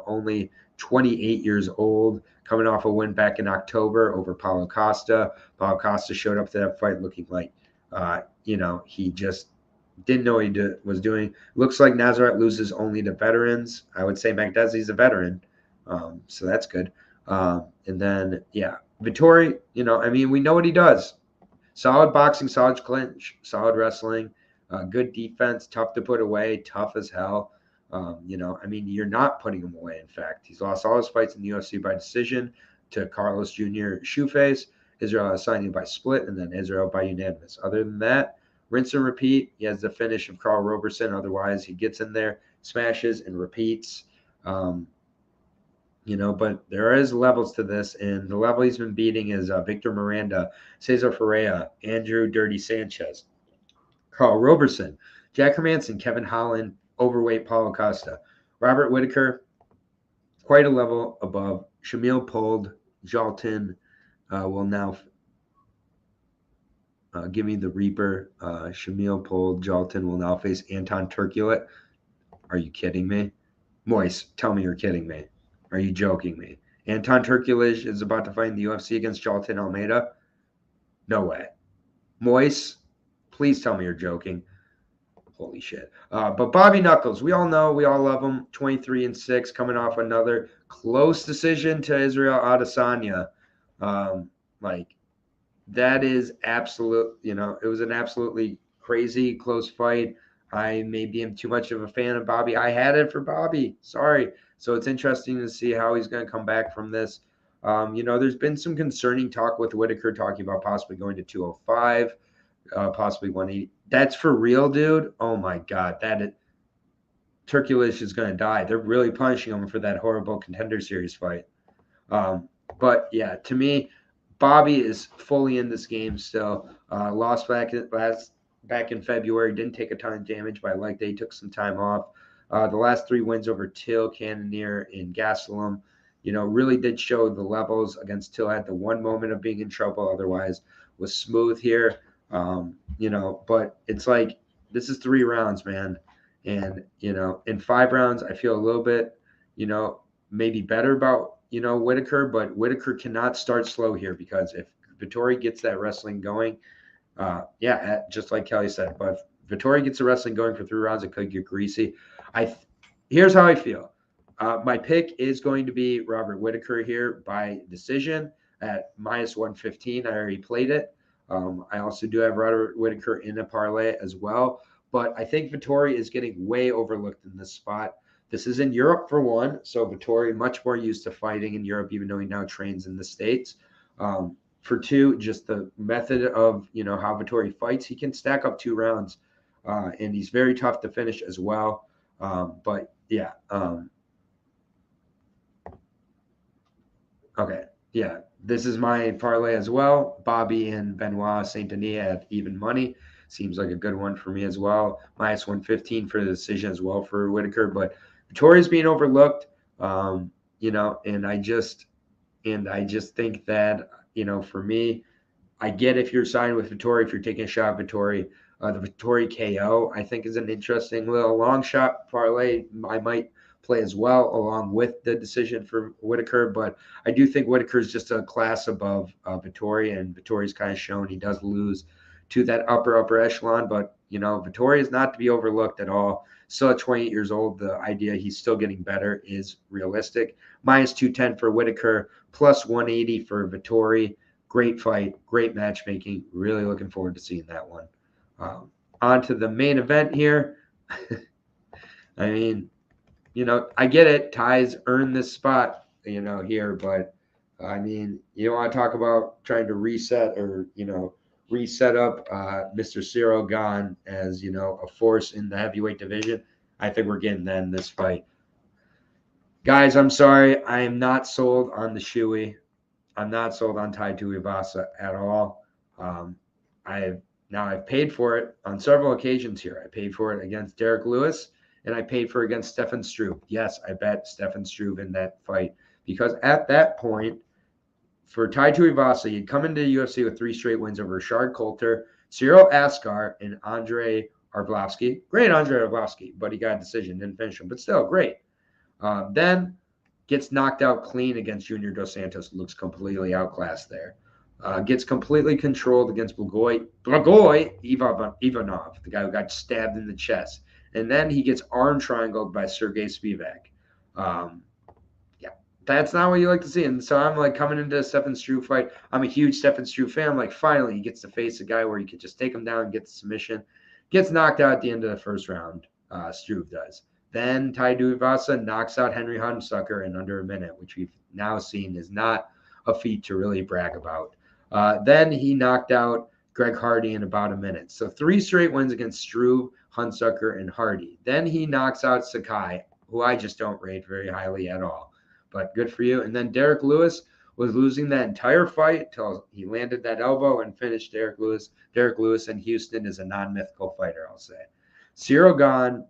only 28 years old, coming off a win back in October over Paulo Costa. Paulo Costa showed up to that fight looking like, he just didn't know what he was doing. Looks like Nazareth loses only to veterans. I would say Makdessi's a veteran, so that's good. And then, Vettori, we know what he does. Solid boxing, solid clinch, solid wrestling, good defense, tough to put away, tough as hell. You're not putting him away. In fact, he's lost all his fights in the UFC by decision to Carlos Jr. Shoeface, Israel Adesanya by split, and then Israel by unanimous. Other than that, rinse and repeat. He has the finish of Carl Roberson. Otherwise, he gets in there, smashes, and repeats. But there is levels to this, and the level he's been beating is Victor Miranda, Cesar Ferreira, Andrew Dirty Sanchez, Carl Roberson, Jack Hermanson, Kevin Holland, overweight Paulo Costa. Robert Whittaker, quite a level above. Shamil Pold, Jalton will now give me the Reaper. Shamil Pold, Jalton will now face Anton Turkulet. Are you kidding me? Moise, tell me you're kidding me. Are you joking me? Anton Turkulj is about to fight in the UFC against Jalton Almeida. No way. Moise, please tell me you're joking. Holy shit. But Bobby Knuckles, we all know, we all love him. 23-6, coming off another close decision to Israel Adesanya. That is absolute, it was an absolutely crazy close fight. I maybe am too much of a fan of Bobby. I had it for Bobby. Sorry. So it's interesting to see how he's going to come back from this. There's been some concerning talk with Whittaker talking about possibly going to 205, possibly 180. That's for real, dude. Oh my God. Turkulj is going to die. They're really punishing him for that horrible Contender Series fight. But yeah, to me, Bobby is fully in this game still. Lost back in February. Didn't take a ton of damage, but I like that he took some time off. The last 3 wins over Till, Cannonier, and Gastelum, really did show the levels against Till. Had the one moment of being in trouble, otherwise was smooth here. But it's like this is 3 rounds, man. And, in 5 rounds, I feel a little bit, maybe better about, Whittaker, but Whittaker cannot start slow here because if Vettori gets that wrestling going, just like Kelly said, but if Vettori gets the wrestling going for 3 rounds, it could get greasy. Here's how I feel. My pick is going to be Robert Whittaker here by decision at -115. I already played it. I also do have Robert Whittaker in a parlay as well, but I think Vettori is getting way overlooked in this spot. This is in Europe for one, so Vettori much more used to fighting in Europe, even though he now trains in the States. For 2, just the method of how Vettori fights, he can stack up 2 rounds, and he's very tough to finish as well. Okay, yeah, this is my parlay as well. Bobby and Benoit SaintDenis at even money. Seems like a good one for me as well. -115 for the decision as well for Whittaker, but Vettori's being overlooked, and I just think that, for me, I get if you're signed with Vettori, if you're taking a shot at Vettori, the Vettori KO, I think is an interesting little long shot parlay. I might play as well along with the decision for Whittaker, but I do think Whittaker is just a class above Vettori, and Vettori's kind of shown he does lose to that upper echelon, but Vettori is not to be overlooked at all. Still at 28 years old, the idea he's still getting better is realistic. -210 for Whittaker, +180 for Vettori. Great fight, great matchmaking. Really looking forward to seeing that one. On to the main event here. I mean, I get it. Ty's earned this spot, here, but I mean, you want to talk about trying to reset or, reset up Mr. Cyril Gane as, a force in the heavyweight division. I think we're getting that in this fight. Guys, I'm sorry. I am not sold on the Shoey. I'm not sold on Tai Tuivasa at all. I've paid for it on several occasions here. I paid for it against Derek Lewis, and I paid for it against Stefan Struve. Yes, I bet Stefan Struve in that fight because at that point, for Tai Tuivasa, he'd come into the UFC with 3 straight wins over Rashard Coulter, Cyril Askar, and Andrei Arlovsky. Great Andrei Arlovsky, but he got a decision, didn't finish him, but still great. Then gets knocked out clean against Junior Dos Santos, looks completely outclassed there. Gets completely controlled against Blagoy Ivanov, the guy who got stabbed in the chest. And then he gets arm triangled by Sergey Spivak. That's not what you like to see. And so I'm like coming into a Stefan Struve fight. I'm a huge Stefan Struve fan. I'm like, finally, he gets to face a guy where he could just take him down and get the submission. Gets knocked out at the end of the first round. Struve does. Then Tai Tuivasa knocks out Henry Hunsucker in under a minute, which we've now seen is not a feat to really brag about. Then he knocked out Greg Hardy in about a minute. So 3 straight wins against Struve, Hunsucker, and Hardy. Then he knocks out Sakai, who I just don't rate very highly at all. But good for you. And then Derek Lewis was losing that entire fight until he landed that elbow and finished Derek Lewis. Derek Lewis in Houston is a non-mythical fighter, I'll say. Cyril Gane,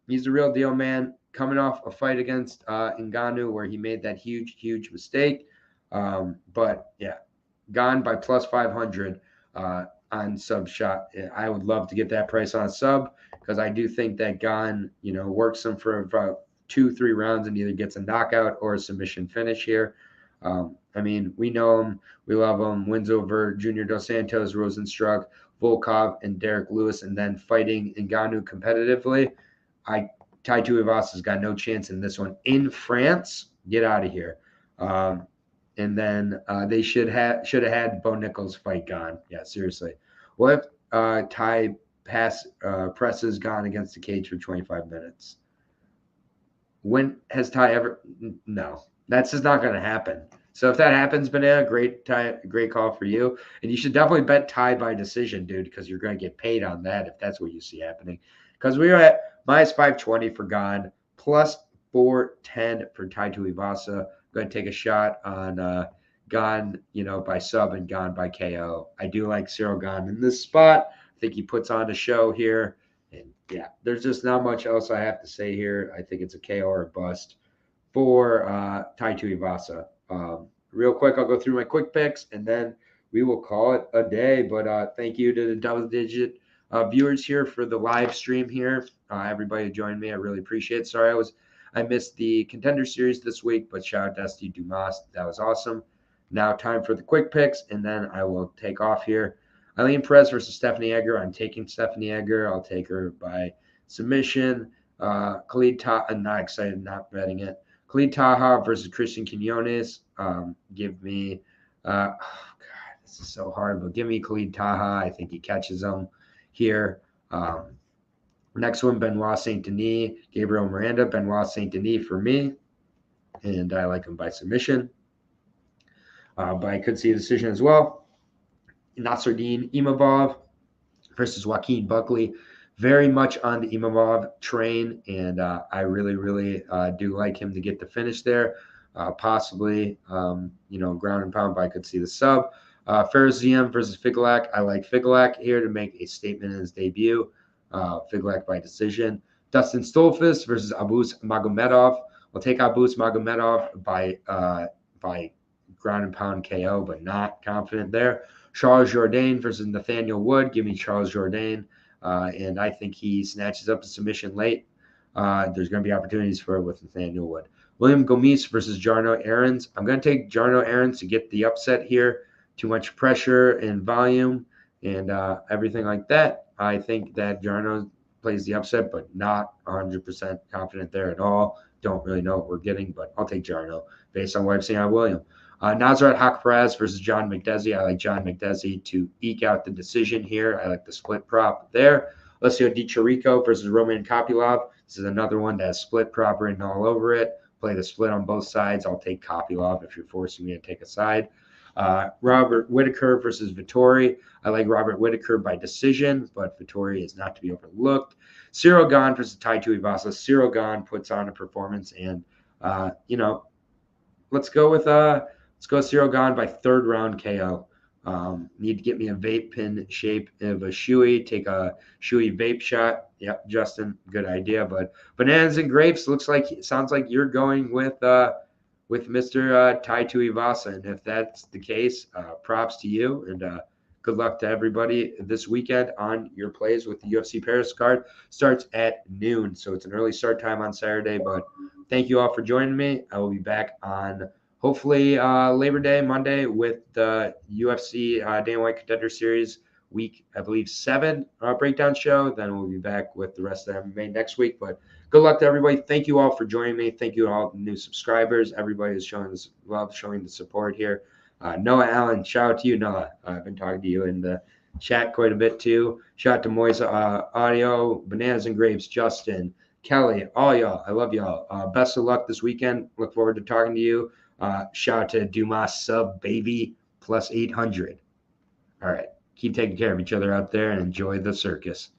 he's the real deal, man. Coming off a fight against Ngannou where he made that huge mistake. But yeah, Gane by +500 on sub shot. I would love to get that price on a sub because I do think that Gane, works him for about 2-3 rounds and either gets a knockout or a submission finish here. I mean, we know him. We love him. Wins over Junior Dos Santos, Rosenstruck, Volkov, and Derek Lewis, and then fighting Ngannou competitively. Tai Tuivasa's got no chance in this one. In France, get out of here. And then they should have had Bo Nichols fight Gane. Yeah, seriously. What if Tai presses Gane against the cage for 25 minutes? When has Tai ever? No, that's just not going to happen. So if that happens, Banana, great call for you. And you should definitely bet Tai by decision, dude, because you're going to get paid on that if that's what you see happening. Because we are at minus 520 for Gane, plus 410 for Tai Tuivasa. Going to take a shot on Gane, by sub and Gane by KO. I do like Cyril Gane in this spot. I think he puts on a show here. And yeah, there's just not much else I have to say here. I think it's a KO or a bust for Tai Tuivasa. Real quick, I'll go through my quick picks and then we will call it a day. But thank you to the double-digit viewers here for the live stream here. Everybody who joined me, I really appreciate it. Sorry, I missed the Contender Series this week, but shout out to Dustin Dumas. That was awesome. Now time for the quick picks, and then I will take off here. Eileen Perez versus Stephanie Eger. I'm taking Stephanie Eger. I'll take her by submission. Khalid Taha. I'm not excited, not betting it. Khalid Taha versus Christian Queiroz. Give me, oh God, this is so hard, but give me Khalid Taha. I think he catches him here. Next one, Benoit SaintDenis, Gabriel Miranda. Benoit SaintDenis for me, and I like him by submission. But I could see a decision as well. Nasruddin Imavov versus Joaquin Buckley. Very much on the Imavov train, and I really, really do like him to get the finish there. Possibly, ground and pound, but I could see the sub. Perez versus Figalac. I like Figalac here to make a statement in his debut. Figalac by decision. Dustin Stolfus versus Abus Magomedov. We'll take Abus Magomedov by ground and pound KO, but not confident there. Charles Jourdain versus Nathaniel Wood. Give me Charles Jourdain. And I think he snatches up the submission late. There's going to be opportunities for it with Nathaniel Wood. William Gomis versus Jarno Arons. I'm going to take Jarno Arons to get the upset here. Too much pressure and volume and everything like that. I think that Jarno plays the upset, but not 100% confident there at all. Don't really know what we're getting, but I'll take Jarno based on what I've seen on William. Nasrat Haqparast versus John McDessie. I like John McDessie to eke out the decision here. I like the split prop there. Alessio Di Chirico versus Roman Kopylov. This is another one that has split prop written all over it. Play the split on both sides. I'll take Kopylov if you're forcing me to take a side. Robert Whittaker versus Vettori. I like Robert Whittaker by decision, but Vettori is not to be overlooked. Cyril Gane versus Tai Tuivasa. Cyril Gane puts on a performance, and let's go Cyril Gane by third round KO. Need to get me a vape pen shape of a shoey. Take a shoey vape shot. Yep, Justin, good idea. But bananas and grapes sounds like you're going with Mr. Tai Tuivasa, and if that's the case, props to you, and good luck to everybody this weekend on your plays with the UFC Paris card. Starts at noon, so it's an early start time on Saturday. But thank you all for joining me. I will be back on hopefully Labor Day, Monday, with the UFC Dana White Contender Series week, I believe 7 breakdown show. Then we'll be back with the rest of MMA next week. But good luck to everybody. Thank you all for joining me. Thank you to all the new subscribers. Everybody is showing this love, showing the support here. Noah Allen, shout out to you, Noah. I've been talking to you in the chat quite a bit too. Shout out to Moisa Audio, Bananas and Grapes, Justin, Kelly, all y'all. I love y'all. Best of luck this weekend. Look forward to talking to you. Shout out to Dumas sub baby plus 800. All right. Keep taking care of each other out there and enjoy the circus.